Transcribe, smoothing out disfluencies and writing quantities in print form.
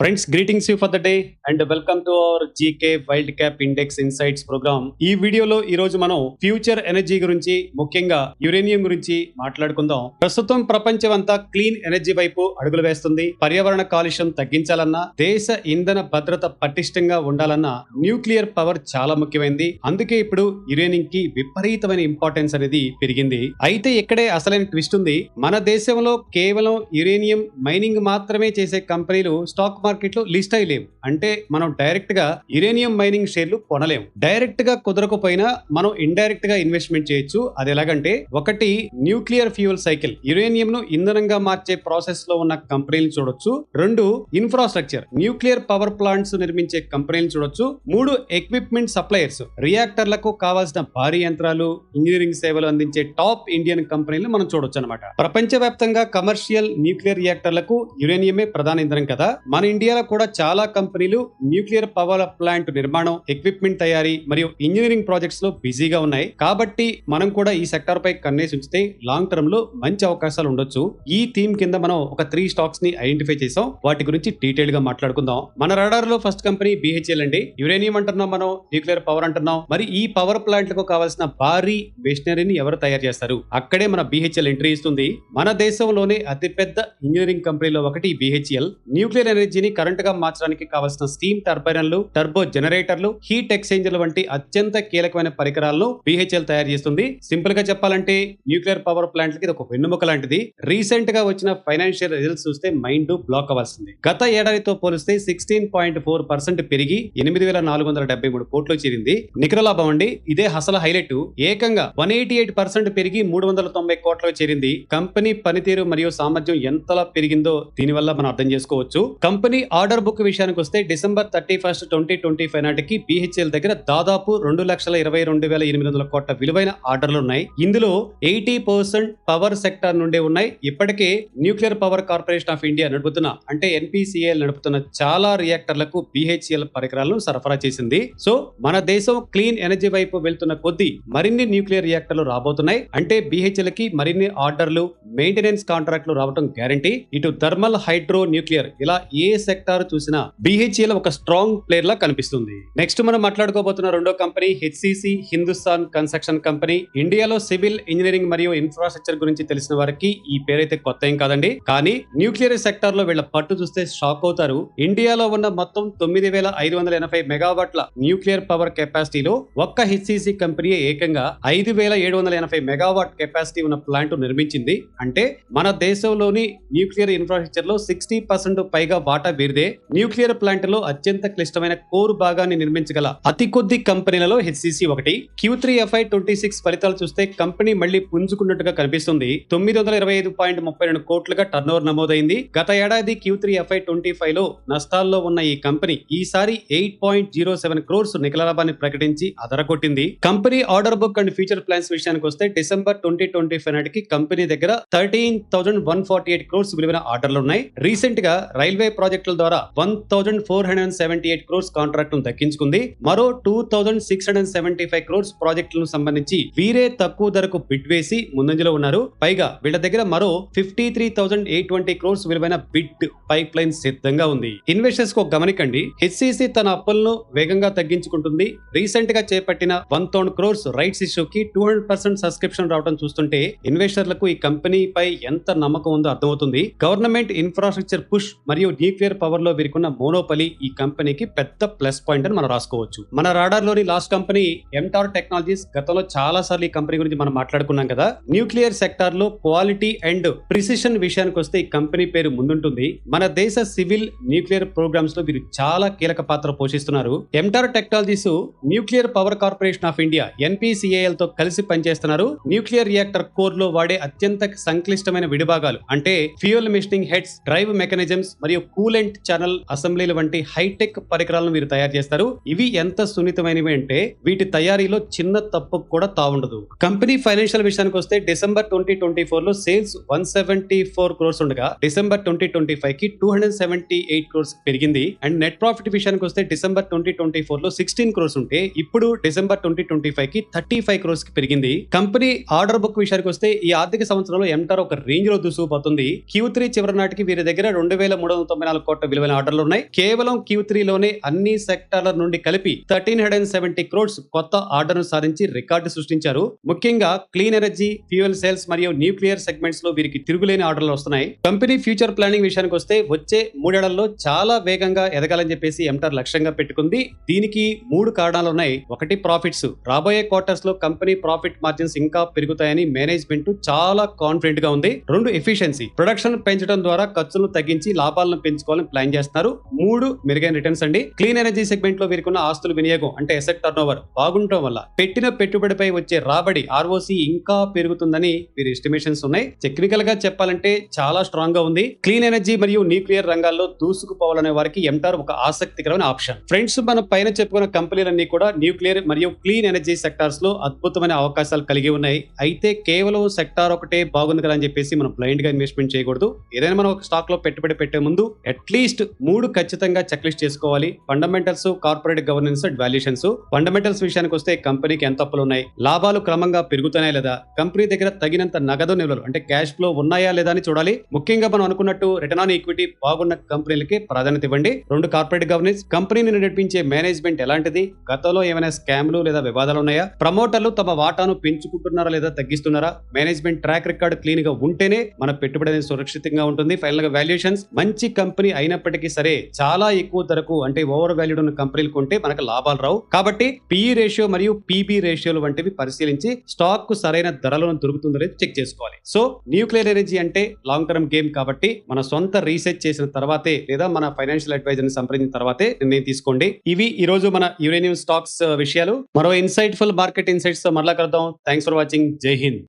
Friends, greetings you for the day and welcome to our GK Wildcap Index Insights program. ఈ వీడియోలో ఈ రోజు మనం ఫ్యూచర్ ఎనర్జీ గురించి, ముఖ్యంగా యురేనియం గురించి మాట్లాడుకుందాం. ప్రస్తుతం ప్రపంచమంతా క్లీన్ ఎనర్జీ వైపు అడుగులు వేస్తుంది. పర్యావరణ కాలుష్యం తగ్గించాలన్నా, దేశ ఇంధన భద్రత పటిష్టంగా ఉండాలన్నా న్యూక్లియర్ పవర్ చాలా ముఖ్యమైనది. అందుకే ఇప్పుడు యురేనియం కి విపరీతమైన ఇంపార్టెన్స్ అనేది పెరిగింది. అయితే ఇక్కడే అసలైన ట్విస్ట్ ఉంది. మన దేశంలో కేవలం యురేనియం మైనింగ్ మాత్రమే చేసే కంపెనీలు స్టాక్ మార్కెట్ లో లిస్ట్ అయ్యలేవు. అంటే మనం డైరెక్ట్ గా యురేనియం మైనింగ్ షేర్లు కొనలేము. డైరెక్ట్ గా కుదరకపోయినా మనం ఇండైరెక్ట్ గా ఇన్వెస్ట్మెంట్ చేయొచ్చు. అది ఎలాగంటే, ఒకటి న్యూక్లియర్ ఫ్యూయల్ సైకిల్, యురేనియం ను ఇంధనంగా మార్చే ప్రాసెస్ లో ఉన్న కంపెనీలు చూడొచ్చు. రెండు, ఇన్ఫ్రాస్ట్రక్చర్, న్యూక్లియర్ పవర్ ప్లాంట్స్ నిర్మించే కంపెనీలు చూడొచ్చు. మూడు, ఎక్విప్మెంట్ సప్లయర్స్, రియాక్టర్లకు కావాల్సిన భారీ యంత్రాలు, ఇంజనీరింగ్ సేవలు అందించే టాప్ ఇండియన్ కంపెనీలు మనం చూడొచ్చు అనమాట. ప్రపంచవ్యాప్తంగా కమర్షియల్ న్యూక్లియర్ రియాక్టర్లకు యురేనియమే ప్రధాన ఇంధనం కదా. మన ఇండియాలో కూడా చాలా కంపెనీలు న్యూక్లియర్ పవర్ ప్లాంట్ నిర్మాణం, ఎక్విప్మెంట్ తయారీ మరియు ఇంజనీరింగ్ ప్రాజెక్ట్స్ లో బిజీగా ఉన్నాయి. కాబట్టి మనం కూడా ఈ సెక్టార్ పై కన్నేసి ఉంచితే లాంగ్ టర్మ్ లో మంచి అవకాశాలు ఉండొచ్చు. ఈ థీమ్ కింద మనం ఒక 3 స్టాక్స్ ని ఐడెంటిఫై చేసాం. వాటి గురించి డీటెయిల్ గా మాట్లాడుకుందాం. మన రాడార్ లో ఫస్ట్ కంపెనీ BHEL అండి. యురేనియం అంటున్నాం, మనం న్యూక్లియర్ పవర్ అంటున్నాం. మరి ఈ పవర్ ప్లాంట్లకు కావాల్సిన భారీ మెషినరీని ఎవరు తయారు చేస్తారు? అక్కడే మన BHEL ఎంట్రీ ఇస్తుంది. మన దేశంలోనే అతిపెద్ద ఇంజనీరింగ్ కంపెనీలో ఒకటి BHEL. న్యూక్లియర్ ఎనర్జీని కరెంట్ గా మార్చడానికి కావాల్సిన స్టీమ్ టర్బైన్లు, టర్బో జనరేటర్లు, హీట్ ఎక్స్చేంజర్లు వంటి అత్యంత కీలకమైన పరికరాలను BHEL తయారు చేస్తుంది. సింపుల్ గా చెప్పాలంటే న్యూక్లియర్ పవర్ ప్లాంట్ కి ఇది ఒక వెన్నుముక లాంటిది. రీసెంట్ గా వచ్చిన ఫైనాన్షియల్ రిజల్ట్స్ చూస్తే మైండ్ బ్లాక్ అవ్వాల్సింది. గత ఏడాదితో పోలిస్తే 16.4% పెరిగి 8,473 కోట్లు చేరింది. నికర లాభం అండి, ఇదే అసలు హైలైట్, ఏకంగా 188% పెరిగి 390 కోట్లకు చేరింది. కంపెనీ పనితీరు మరియు సామర్థ్యం ఎంతలా పెరిగిందో దీనివల్ల మనం అర్థం చేసుకోవచ్చు. కంపెనీ ఆర్డర్ బుక్ విషయానికి వస్తే డిసెంబర్ 31, 2025 నాటికి BHEL దగ్గర దాదాపు 2,22,800 కోట్ల విలువైన ఆర్డర్లు ఉన్నాయి. ఇందులో 80% పవర్ సెక్టార్ నుండే ఉన్నాయి. ఇప్పటికే nuclear power corporation of India నడుపుతున్న, అంటే NPCIL నడుపుతున్న చాలా రియాక్టర్లకు BHEL పరికరాలను సరఫరా చేసింది. సో మన దేశం క్లీన్ ఎనర్జీ వైపు వెళ్తున్న కొద్దీ మరిన్ని న్యూక్లియర్ రియాక్టర్లు రాబోతున్నాయి. అంటే BHEL కి మరిన్ని ఆర్డర్లు, మెయింటెనెన్స్ కాంట్రాక్టులు రావడం గ్యారంటీ. ఇటు థర్మల్, హైడ్రో, న్యూక్లియర్ ఇలా ఏ సెక్టార్ చూసినా BHEL ఒక స్ట్రాంగ్ ప్లేయర్ లా కనిపిస్తుంది. నెక్స్ట్ మనం మాట్లాడుకోబోతున్న రెండో company HCC, Hindustan construction company. ఇండియాలో సివిల్ ఇంజనీరింగ్ మరియు ఇన్ఫ్రాస్ట్రక్చర్ గురించి తెలిసిన వారికి ఈ పేరైతే కొత్త ఏం కాదండి. కానీ న్యూక్లియర్ సెక్టార్ లో వీళ్ళ పట్టు చూస్తే షాక్ అవుతారు. ఇండియాలో ఉన్న మొత్తం 9,580 మెగావాట్ల న్యూక్లియర్ పవర్ కెపాసిటీలో ఒక్క HCC కంపెనీ ఏకంగా 5,780 మెగావాట్ కెపాసిటీ ఉన్న ప్లాంట్ నిర్మించింది. అంటే మన దేశంలోని న్యూక్లియర్ ఇన్ఫ్రాస్ట్రక్చర్ లో 60% పైగా వాటా వీరిదే. న్యూక్లియర్ ప్లాంట్ లో అత్యంత క్లిష్టమైన కోర్ భాగాన్ని నిర్మించగల అతి కొద్ది కంపెనీలలో HCC ఒకటి. Q3 FY26 ఫలితాలు చూస్తే కంపెనీ మళ్లీ పుంజుకున్నట్టుగా కనిపిస్తుంది. 925.32 కోట్లుగా టర్నోవర్ నమోదైంది. గత ఏడాది Q3 FY25 లో నష్టాల్లో ఉన్న ఈ కంపెనీ ఈసారి 8.07 క్రోర్స్ నికర లాభాన్ని ప్రకటించి అదరగొట్టింది. Company order book and future plans విషయానికి వస్తే డిసెంబర్ 2025 నాటికి కంపెనీ దగ్గర 13,148 క్రోర్స్ విలువైన ఆర్డర్లు ఉన్నాయి. రీసెంట్ గా రైల్వే ప్రాజెక్టుల ద్వారా 1,478 క్రోర్స్ కాంట్రాక్టులను దక్కించుకుంది. మరో 2,675 క్రోర్స్ ప్రాజెక్టులకు సంబంధించి వీరే తక్కువ ధరకు బిడ్ వేసి ముందంజలో ఉన్నారు. పైగా వీళ్ళ దగ్గర మరో 53,820 క్రోర్స్ విలువైన బిడ్ పైప్ లైన్ సిద్ధంగా ఉంది. ఇన్వెస్టర్స్ కు గమనికండి, HCC తన అప్పులను వేగంగా తగ్గించుకుంటుంది. రీసెంట్ గా చేపట్టిన 1,000 క్రోర్స్ రైట్స్ ఇష్యూకి 200% సబ్స్క్రిప్షన్ రావడం చూస్తుంటే ఇన్వెస్టర్లకు ఈ కంపెనీ పై ఎంత నమ్మకం ఉందో అర్థమవుతుంది. గవర్నమెంట్ ఇన్ఫ్రాస్ట్రక్చర్ పుష్ మరియు న్యూక్లియర్ పవర్ లో వీరికున్న మోనోపలి ఈ కంపెనీకి పెద్ద ప్లస్ పాయింట్ అని మనం రాసుకోవచ్చు. మన రాడార్ లోని లాస్ట్ కంపెనీ MTAR టెక్నాలజీస్. గతంలో చాలా సార్లు ఈ కంపెనీ గురించి మనం మాట్లాడుకున్నాం కదా. న్యూక్లియర్ సెక్టార్ లో క్వాలిటీ అండ్ ప్రిసిషన్ విషయానికి వస్తే ఈ కంపెనీ పేరు ముందుంటుంది. మన దేశ సివిల్ న్యూక్లియర్ ప్రోగ్రామ్స్ లో వీరు చాలా కీలక పాత్ర పోషిస్తున్నారు. MTAR technologies nuclear power corporation of India NPCIL తో కలిసి పనిచేస్తున్నారు. న్యూక్లియర్ రియాక్టర్ కోర్ లో వాడే అత్యంత సంక్లిష్టమైన విడిభాగాలు, అంటే fuel machining heads, drive mechanisms మరియు కూలెంట్ ఛానల్ అసెంబ్లీలు వంటి హైటెక్ పరికరాలను వీరు తయారు చేస్తారు. ఇవి ఎంత సున్నితమైనవి అంటే వీటి తయారీలో చిన్న తప్పు కూడా తావుండదు. కంపెనీ ఫైనాన్షియల్ విషయానికి వస్తే డిసెంబర్ 2024 లో సేల్స్ 174 క్రోర్స్ ఉండగా డిసెంబర్ 2025 కి 278 క్రోర్స్ పెరిగింది. అండ్ నెట్ ప్రాఫిట్ విషయానికి వస్తే డిసెంబర్ 2024 లో 16 క్రోర్స్ ఉంటే ఇప్పుడు డిసెంబర్ 2025 కి 35 క్రోర్స్ కి పెరిగింది. కంపెనీ ఆర్డర్ బుక్ విషయానికి వస్తే ఈ ఆర్థిక సంవత్సరంలో MTAR ఒక రేంజ్ లో దూసుకుపోతుంది. Q3 చివరి నాటికి వీరి దగ్గర 2,394 కోట్ల విలువైన ఆర్డర్లు ఉన్నాయి. కేవలం Q3 లోనే అన్ని సెక్టార్ల నుండి కలిపి 1370 crores కొత్త ఆర్డర్ను సాధించి రికార్డు సృష్టించారు. ముఖ్యంగా క్లీన్ ఎనర్జీ, ఫ్యూయల్ సెల్స్ మరియు న్యూక్లియర్ సెగ్మెంట్స్ లో వీరికి తిరుగులేని ఆర్డర్లు వస్తున్నాయి. కంపెనీ ఫ్యూచర్ ప్లానింగ్ విషయానికి వస్తే వచ్చే 3 ఏళ్లలో చాలా వేగంగా ఎదగాలని చెప్పేసి ఎంటార్ లక్ష్యంగా పెట్టుకుంది. దీనికి 3 కారణాలు ఉన్నాయి. ఒకటి ప్రాఫిట్స్. రాబోయే క్వార్టర్స్ లో కంపెనీ ప్రాఫిట్ మార్జిన్స్ ఇంకా పెరుగుతాయని మేనేజ్మెంట్ చాలా కాన్ఫిడెంట్ గా ఉంది. 2 ఎఫిషియన్సీ. ప్రొడక్షన్ పెంచడం ద్వారా ఖర్చులను తగ్గించి లాభాలను పెంచుకోవాలని ప్లాన్ చేస్తున్నారు. 3 మెరుగైన రిటర్న్స్ అండి. క్లీన్ ఎనర్జీ సెగ్మెంట్ లో వీరికున్న ఆస్తుల వినియోగం అంటే అసెట్ టర్నోవర్ బాగుండటం వల్ల పెట్టిన పెట్టుబడిపై వచ్చే రాబడి ROC ఇంకా పెరుగుతుందని వీరి ఎస్టిమేషన్స్ ఉన్నాయి. టెక్నికల్ గా చెప్పాలంటే చాలా స్ట్రాంగ్ గా ఉంది. క్లీన్ ఎనర్జీ మరియు న్యూక్లియర్ రంగాల్లో దూసుకుపోవాలనే వారికి ఎంటార్ ఒక ఆసక్తికరమైన ఆప్షన్. ఫ్రెండ్స్, మన పైన చెప్పుకున్న కంపెనీలన్నీ కూడా న్యూక్లియర్ మరియు క్లీన్ ఎనర్జీ సెక్టార్స్ లో అద్భుతమైన అవకాశాలు కలిగి ఉన్నాయి. అయితే కేవలం సెక్టార్ ఒకటే బాగుంది కదా అని చెప్పేసి మనం బ్లైండ్ గా ఇన్వెస్ట్మెంట్ చేయకూడదు. ఏదైనా మనం ఒక స్టాక్ లో పెట్టుబడి పెట్టే ముందు అట్లీస్ట్ 3 ఖచ్చితంగా చెక్ లిస్ట్ చేసుకోవాలి. Fundamentals, corporate governance and valuations. Fundamentals విషయానికి వస్తే కంపెనీకి ఎంత అప్పులు ఉన్నాయి, లాభాలు క్రమంగా పెరుగుతున్నాయా లేదా, కంపెనీ దగ్గర తగినంత నగదు నిల్వలు అంటే క్యాష్ ఫ్లో ఉన్నాయా లేదా అని చూడాలి. ముఖ్యంగా మనం అనుకున్నట్టు రిటర్న్ ఆన్ ఈక్విటీ బాగున్న కంపెనీలకి ప్రాధాన్యత ఇవ్వండి. 2 కార్పొరేట్ గవర్నెన్స్. కంపెనీని నడిపించే మేనేజ్మెంట్ ఎలాంటిది, గతంలో ఏమైనా స్కామ్లు లేదా వివాదాలు ఉన్నాయా, ప్రమోటర్లు తమ వాటాను పెంచుకుంటున్నారా లేదా తగ్గిస్తున్నారా, మేనేజ్మెంట్ ట్రాక్ రికార్డ్ క్లీన్ గా ఉంటేనే మన పెట్టుబడి అనేది సురక్షితంగా ఉంటుంది. ఫైనల్ గా వాల్యుయేషన్స్. మంచి కంపెనీ అయినప్పటికీ సరే చాలా ఎక్కువ ధరకు అంటే ఓవర్ వాల్యూడ్ ఉన్న కంపెనీలు కొంటే మనకు లాభాలు రావు. కాబట్టి PE రేషియో మరియు PB రేషియోలు వంటివి పరిశీలించి స్టాక్ కు సరైన ధరలను దొరుకుతుందో లేదో చెక్ చేసుకోవాలి. సో న్యూక్లియర్ ఎనర్జీ అంటే లాంగ్ టర్మ్ గేమ్ కాబట్టి మన సొంత రీసెర్చ్ చేసిన తర్వాతే లేదా మన ఫైనాన్షియల్ అడ్వైజర్ ని సంప్రదించిన తర్వాతే నిర్ణయం తీసుకోండి. ఇవి ఈ రోజు మన యురేనియం స్టాక్స్ విషయాలు. మరో ఇన్సైట్ఫుల్ మార్కెట్ ఇన్సైట్స్ తో మరలా కలుద్దాం. Thanks for watching. జై హింద్.